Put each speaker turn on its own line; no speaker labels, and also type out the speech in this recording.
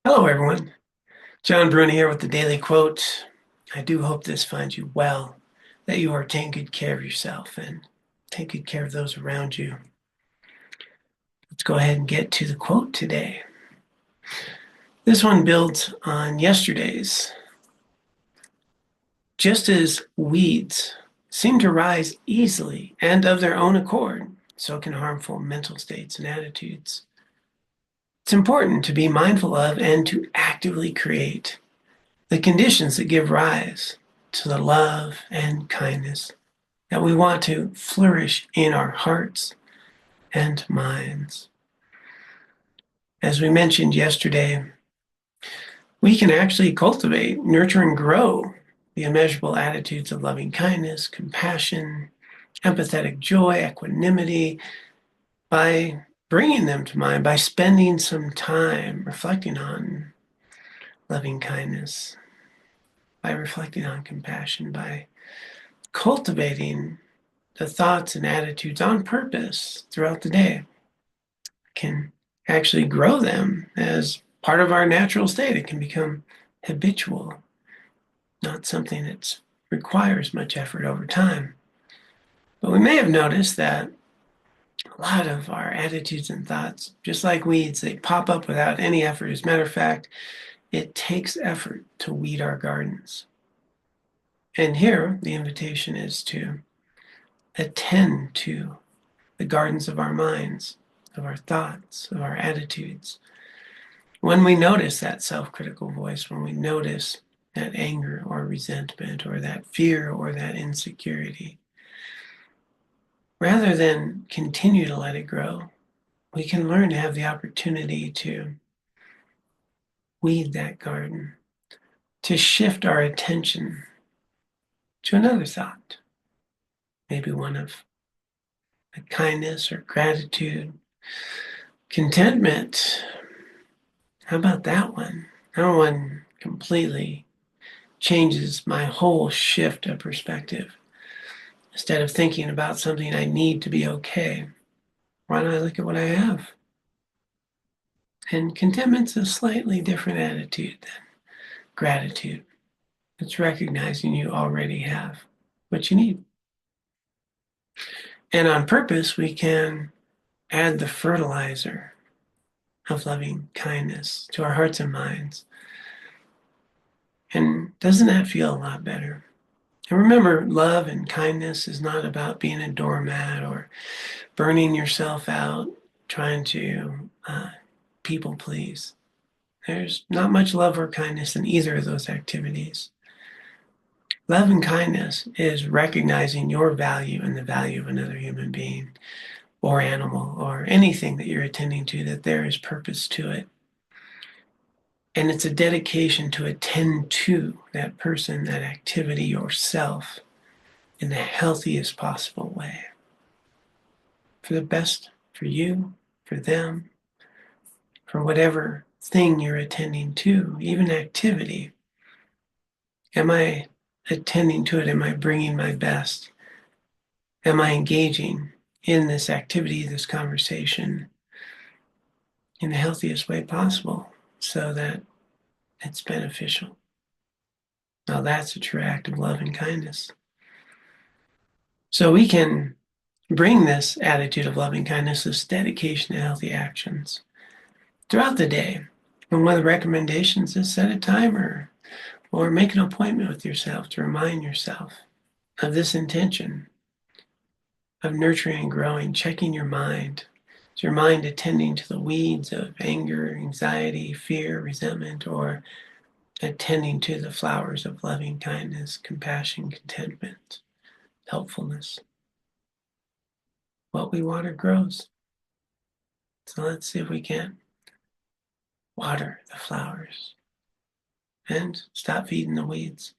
Hello, everyone. John Bruna here with the Daily Quote. I do hope this finds you well, that you are taking good care of yourself and take good care of those around you. Let's go ahead and get to the quote today. This one builds on yesterday's. Just as weeds seem to rise easily and of their own accord, so can harmful mental states and attitudes. It's important to be mindful of and to actively create the conditions that give rise to the love and kindness that we want to flourish in our hearts and minds. As we mentioned yesterday, we can actually cultivate, nurture, and grow the immeasurable attitudes of loving kindness, compassion, empathetic joy, equanimity by bringing them to mind, by spending some time reflecting on loving kindness, by reflecting on compassion, by cultivating the thoughts and attitudes on purpose throughout the day can actually grow them as part of our natural state. It can become habitual, not something that requires much effort over time. But we may have noticed that a lot of our attitudes and thoughts, just like weeds, they pop up without any effort. As a matter of fact, it takes effort to weed our gardens. And here, the invitation is to attend to the gardens of our minds, of our thoughts, of our attitudes. When we notice that self critical voice, when we notice that anger or resentment or that fear or that insecurity, rather than continue to let it grow, we can learn to have the opportunity to weed that garden, to shift our attention to another thought, maybe one of kindness or gratitude, contentment. How about that one? That one completely changes my whole shift of perspective. Instead of thinking about something I need to be okay, why don't I look at what I have? And contentment's a slightly different attitude than gratitude. It's recognizing you already have what you need. And on purpose, we can add the fertilizer of loving kindness to our hearts and minds. And doesn't that feel a lot better? And remember, love and kindness is not about being a doormat or burning yourself out, trying to people please. There's not much love or kindness in either of those activities. Love and kindness is recognizing your value and the value of another human being or animal or anything that you're attending to, that there is purpose to it. And it's a dedication to attend to that person, that activity, yourself in the healthiest possible way. For the best for you, for them, for whatever thing you're attending to, even activity. Am I attending to it? Am I bringing my best? Am I engaging in this activity, this conversation in the healthiest way possible so that it's beneficial? Now that's a true act of love and kindness. So we can bring this attitude of loving kindness, this dedication to healthy actions throughout the day. And one of the recommendations is set a timer or make an appointment with yourself to remind yourself of this intention of nurturing and growing, checking your mind. Is your mind attending to the weeds of anger, anxiety, fear, resentment, or attending to the flowers of loving kindness, compassion, contentment, helpfulness? What we water grows. So let's see if we can water the flowers and stop feeding the weeds.